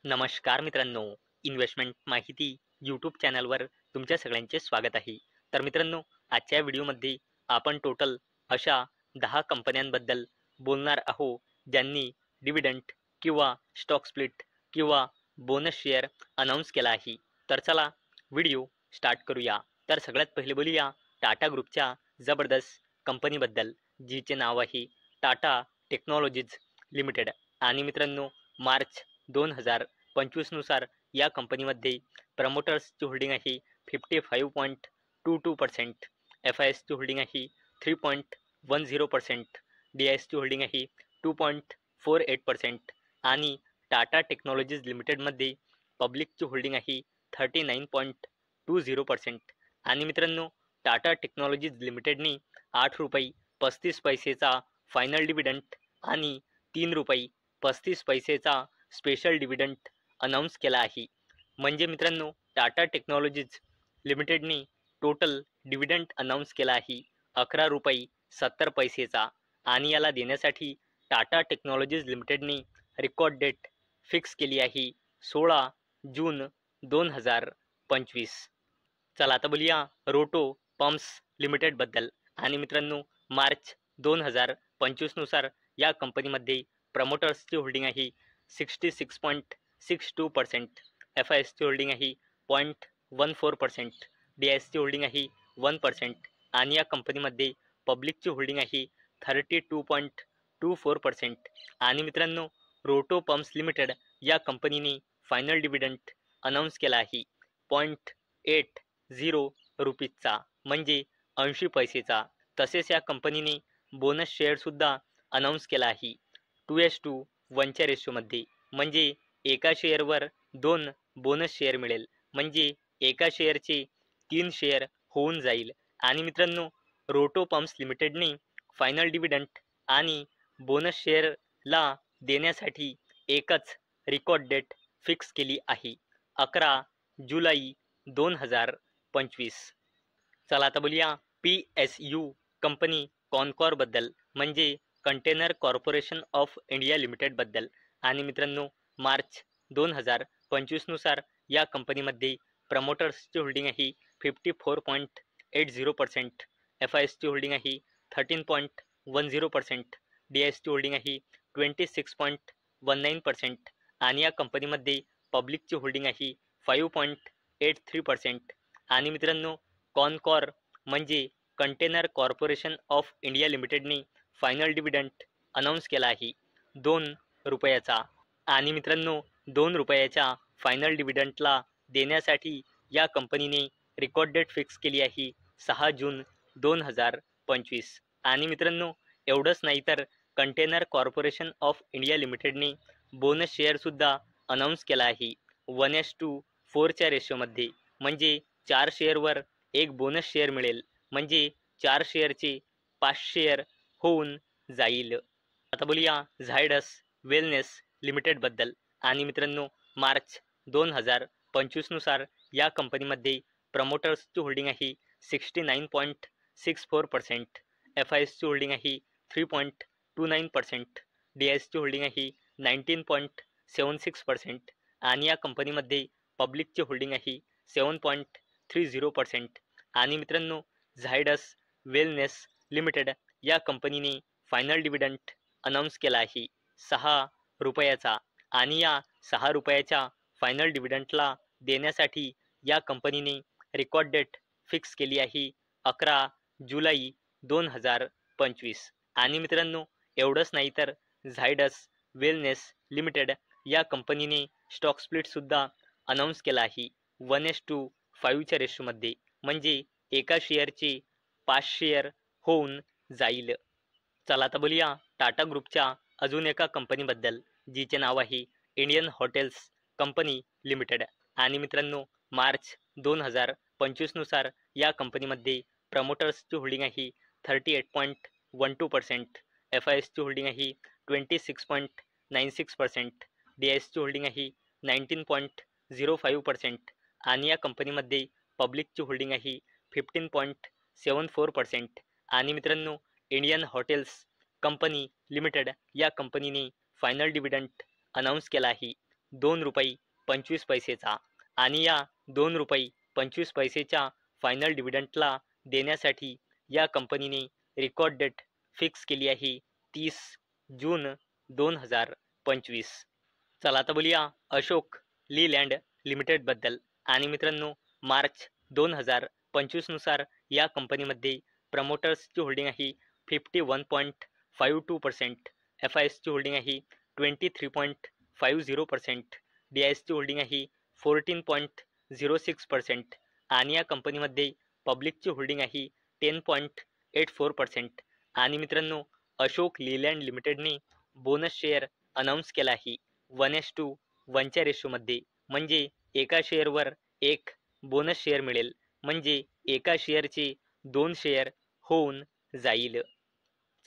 नमस्कार मित्रांनो, इन्व्हेस्टमेंट माहिती यूट्यूब चॅनलवर तुमच्या सगळ्यांचे स्वागत आहे. तर मित्रांनो, आजच्या व्हिडिओमध्ये आपण टोटल अशा 10 कंपन्यांबद्दल बोलणार आहोत, ज्यांनी डिव्हिडंड किंवा स्टॉक स्प्लिट किंवा बोनस शेअर अनाऊन्स केला आहे. तर चला व्हिडिओ स्टार्ट करूया. तर सगळ्यात पहिले बोलूया टाटा ग्रुपच्या जबरदस्त कंपनीबद्दल, जिचे नाव आहे टाटा टेक्नॉलॉजीज लिमिटेड. आणि मित्रांनो, मार्च 2025 नुसार या कंपनीमध्ये प्रमोटर्सची होल्डिंग आहे 55.22%, एफ आय एसची होल्डिंग आहे 3.10%, डी आय एसची होल्डिंग आहे 2.48% आणि टाटा टेक्नॉलॉजीज लिमिटेडमध्ये पब्लिकची होल्डिंग आहे 39.20%. आणि मित्रांनो, टाटा टेक्नॉलॉजीज लिमिटेडने 8 रुपये 35 पैसेचा फायनल डिव्हिडंड आणि 3 रुपये 35 पैसेचा स्पेशल डिव्हिडंड अनाऊन्स केला आहे. म्हणजे मित्रांनो, टाटा टेक्नॉलॉजीज लिमिटेडने टोटल डिव्हिडंड अनाऊन्स केला आहे 11 रुपये 70 पैसेचा. आणि याला देण्यासाठी टाटा टेक्नॉलॉजीज लिमिटेडने रेकॉर्ड डेट फिक्स केली आहे 16 जून 2025. चला आता बोलूया रोटो पंप्स लिमिटेडबद्दल. आणि मित्रांनो, मार्च 2025 नुसार या कंपनीमध्ये प्रमोटर्सची होल्डिंग आहे 66.62%, एफ आय एसची होल्डिंग आहे 0.14%, डी आय एसची होल्डिंग आहे 1% आणि या कंपनीमध्ये पब्लिकची होल्डिंग आहे 32.24%. आणि मित्रांनो, रोटो पंप्स लिमिटेड या कंपनीने फायनल डिव्हिडंड अनाऊन्स केला आहे 0.80 रुपीजचा, म्हणजे 80 पैसेचा. तसेच या कंपनीने बोनस शेअरसुद्धा अनाऊन्स केला आहे 2:1च्या रेशोमध्ये, म्हणजे एका शेअरवर 2 बोनस शेअर मिळेल, म्हणजे एका शेअरचे 3 शेअर होऊन जाईल. आणि मित्रांनो, रोटो पंप्स लिमिटेडने फायनल डिव्हिडंड आणि बोनस शेअरला देण्यासाठी एकच रेकॉर्ड डेट फिक्स केली आहे 11 जुलै 2025. चला आता बोलूया पी एस यू कंपनी कॉनकॉरबद्दल, म्हणजे कंटेनर कॉर्पोरेशन ऑफ इंडिया लिमिटेडबद्दल. आणि मित्रांनो, मार्च 2025 नुसार या कंपनीमध्ये प्रमोटर्सची होल्डिंग आहे 54.80%, एफ आय एसची होल्डिंग आहे 13.10%, डी आय एसची होल्डिंग आहे 26.19% आणि या कंपनीमध्ये पब्लिकची होल्डिंग आहे 5.83%. आणि मित्रांनो, कॉनकॉर म्हणजे कंटेनर कॉर्पोरेशन ऑफ इंडिया लिमिटेडने फायनल डिव्हिडंड अनाऊन्स केला आहे 2 रुपयाचा. आणि मित्रांनो, 2 रुपयाच्या फायनल डिव्हिडंडला देण्यासाठी या कंपनीने रेकॉर्ड डेट फिक्स केली आहे 6 जून 2025. आणि मित्रांनो, एवढंच नाही तर कंटेनर कॉर्पोरेशन ऑफ इंडिया लिमिटेडने बोनस शेअरसुद्धा अनाऊन्स केला आहे 1:4च्या रेशोमध्ये, म्हणजे 4 शेअरवर 1 बोनस शेअर मिळेल, म्हणजे 4 शेअरचे 5 शेअर होऊन जाईल. आता बोलूया झायडस वेलनेस लिमिटेडबद्दल. आणि मित्रांनो, मार्च 2025 नुसार या कंपनीमध्ये प्रमोटर्सची होल्डिंग आहे 69.64%, एफ आय एसची होल्डिंग आहे 3.29%, डी आय एसची होल्डिंग आहे 19.76% आणि या कंपनीमध्ये पब्लिकची होल्डिंग आहे 7.30%. आणि मित्रांनो, झायडस वेलनेस लिमिटेड या कंपनीने फायनल डिव्हिडंड अनाऊन्स केला आहे 6 रुपयाचा. आणि या 6 रुपयाच्या फायनल डिव्हिडंडला देण्यासाठी या कंपनीने रेकॉर्ड डेट फिक्स केली आहे 11 जुलै 2025. आणि मित्रांनो, एवढंच नाही तर झायडस वेलनेस लिमिटेड या कंपनीने स्टॉक स्प्लिटसुद्धा अनाऊन्स केला आहे 1:5च्या रेशोमध्ये, म्हणजे एका शेअरचे 5 शेअर होऊन जाईल. चला आता बोलूया टाटा ग्रुपच्या अजून एका कंपनीबद्दल, जिचे नाव आहे इंडियन हॉटेल्स कंपनी लिमिटेड. आणि मित्रांनो, मार्च 2025 नुसार या कंपनीमध्ये प्रमोटर्सची होल्डिंग आहे 38.12%, एफ आय एसची होल्डिंग आहे 26.96%, डी आय एसची होल्डिंग आहे 19.05% आणि या कंपनीमध्ये पब्लिकची होल्डिंग आहे 15.74%. आणि मित्रांनो, इंडियन हॉटेल्स कंपनी लिमिटेड या कंपनीने फायनल डिव्हिडंड अनाऊन्स केला आहे ₹2.25चा आणि या ₹2.25च्या फायनल डिव्हिडंडला देण्यासाठी या कंपनीने रेकॉर्ड डेट फिक्स केली आहे 30 जून 2025. चला आता बोलूया अशोक लीलँड लिमिटेडबद्दल. आणि मित्रांनो, मार्च 2025 नुसार या कंपनीमध्ये प्रमोटर्सची होल्डिंग आहे 51.52%, FISची होल्डिंग आहे 23.50%, DISची होल्डिंग आहे 14.06% आणि या कंपनीमध्ये पब्लिकची होल्डिंग आहे 10.84%. आणि मित्रांनो, अशोक लीलँड लिमिटेडने बोनस शेअर अनाऊन्स केला आहे 1:1च्या रेशोमध्ये, म्हणजे एका शेअरवर एक बोनस शेअर मिळेल, म्हणजे एका शेअरचे 2 शेअर होऊन जाईल.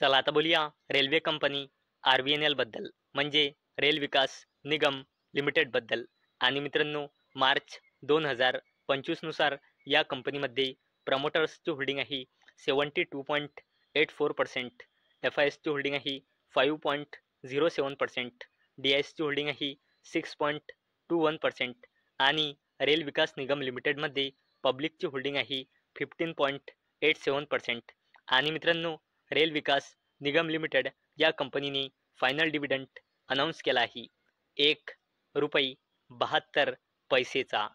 चला आता बोलूया रेल्वे कंपनी RVNL बद्दल, म्हणजे रेल विकास निगम लिमिटेडबद्दल. आणि मित्रांनो, मार्च 2025 नुसार या कंपनीमध्ये प्रमोटर्सची होल्डिंग आहे 72.84%, FISची होल्डिंग आहे 5.07%, DISची होल्डिंग आहे 6.21% आणि रेल विकास निगम लिमिटेडमध्ये पब्लिकची होल्डिंग आहे 15.87%. आणि मित्रांनो, रेल विकास निगम लिमिटेड या कंपनीने फायनल डिव्हिडंड अनाऊन्स केला आहे ₹1.72चा.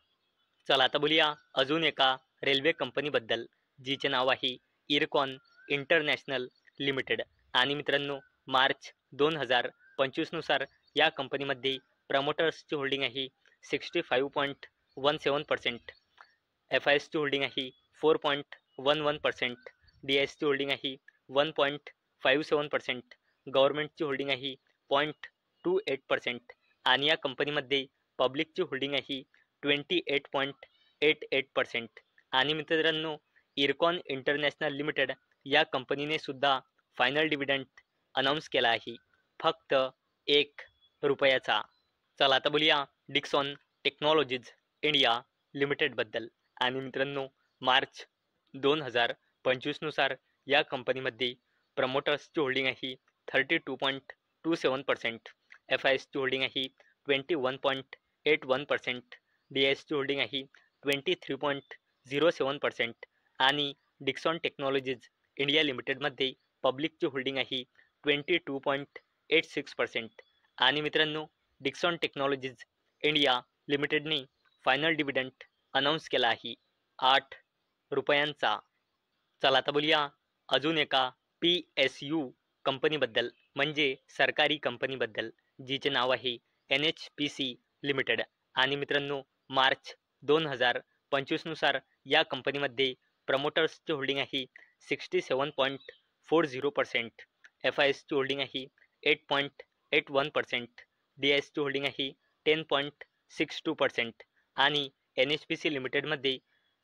चला आता बोलूया अजून एका रेल्वे कंपनीबद्दल, जिचे नाव आहे इरकॉन इंटरनॅशनल लिमिटेड. आणि मित्रांनो, मार्च 2025 नुसार या कंपनीमध्ये प्रमोटर्सची होल्डिंग आहे 65.17%, FISची होल्डिंग आहे 4.11%, DISची होल्डिंग आहे 1.57%, गव्हर्नमेंटची होल्डिंग आहे 0.28% आणि या कंपनीमध्ये पब्लिकची होल्डिंग आहे 28.88%. आणि मित्रांनो, इरकॉन इंटरनॅशनल लिमिटेड या कंपनीने सुद्धा फायनल डिव्हिडंड अनाऊन्स केला आहे फक्त ₹1चा. चला आता बोलूया डिक्सॉन टेक्नॉलॉजीज इंडिया लिमिटेडबद्दल. आणि मित्रांनो, मार्च 2025 नुसार या कंपनीमध्ये प्रमोटर्सची होल्डिंग आहे 32.27%, FISची होल्डिंग आहे 21.81%, DISची होल्डिंग आहे 23.07% आणि डिक्सॉन टेक्नॉलॉजीज इंडिया लिमिटेडमध्ये पब्लिकची होल्डिंग आहे 22.86%. आणि मित्रांनो, डिक्सॉन टेक्नॉलॉजीज इंडिया लिमिटेडने फायनल डिव्हिडंड अनाऊन्स केला आहे ₹8चा. चला आता बोलूया अजून एका PSU कंपनीबद्दल, म्हणजे सरकारी कंपनीबद्दल, जिचे नाव आहे NHPC लिमिटेड. आणि मित्रांनो, मार्च 2025 नुसार या कंपनीमध्ये प्रमोटर्सची होल्डिंग आहे 67.40%, FISची होल्डिंग आहे 8.81%, DISची होल्डिंग आहे 10.62% आणि NHPC लिमिटेडमध्ये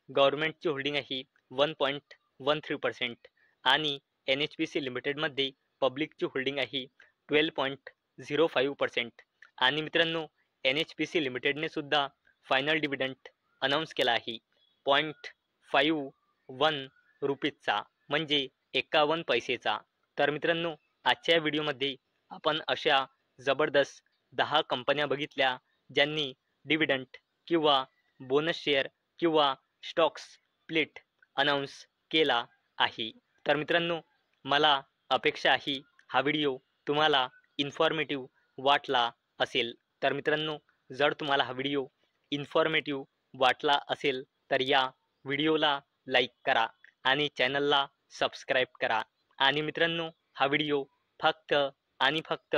गव्हर्नमेंटची होल्डिंग आहे 1.13% आणि NHPC लिमिटेडमध्ये पब्लिकची होल्डिंग आहे 12.05%. आणि मित्रांनो, NHPC लिमिटेडने सुद्धा फायनल डिव्हिडंड अनाऊन्स केला आहे ₹0.51चा, म्हणजे 51 पैसेचा. तर मित्रांनो, आजच्या व्हिडिओमध्ये आपण अशा जबरदस्त 10 कंपन्या बघितल्या ज्यांनी डिव्हिडंड किंवा बोनस शेअर किंवा स्टॉक्स स्प्लिट अनाऊन्स केला आहे. तर मित्रांनो, मला अपेक्षा आहे हा व्हिडिओ तुम्हाला इन्फॉर्मेटिव्ह वाटला असेल. तर मित्रांनो, जर तुम्हाला हा व्हिडिओ इन्फॉर्मेटिव्ह वाटला असेल तर या व्हिडिओला लाईक करा आणि चॅनलला सबस्क्राईब करा. आणि मित्रांनो, हा व्हिडिओ फक्त आणि फक्त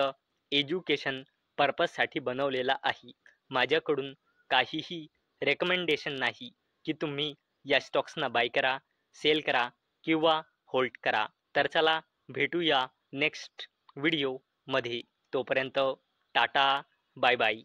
एज्युकेशन पर्पजसाठी बनवलेला आहे. माझ्याकडून काहीही रेकमेंडेशन नाही की तुम्ही या स्टॉक्सना बाय करा, सेल करा किंवा होल्ड करा. तर चला भेटूया नेक्स्ट व्हिडिओमध्ये. तोपर्यंत टाटा, बाय बाय.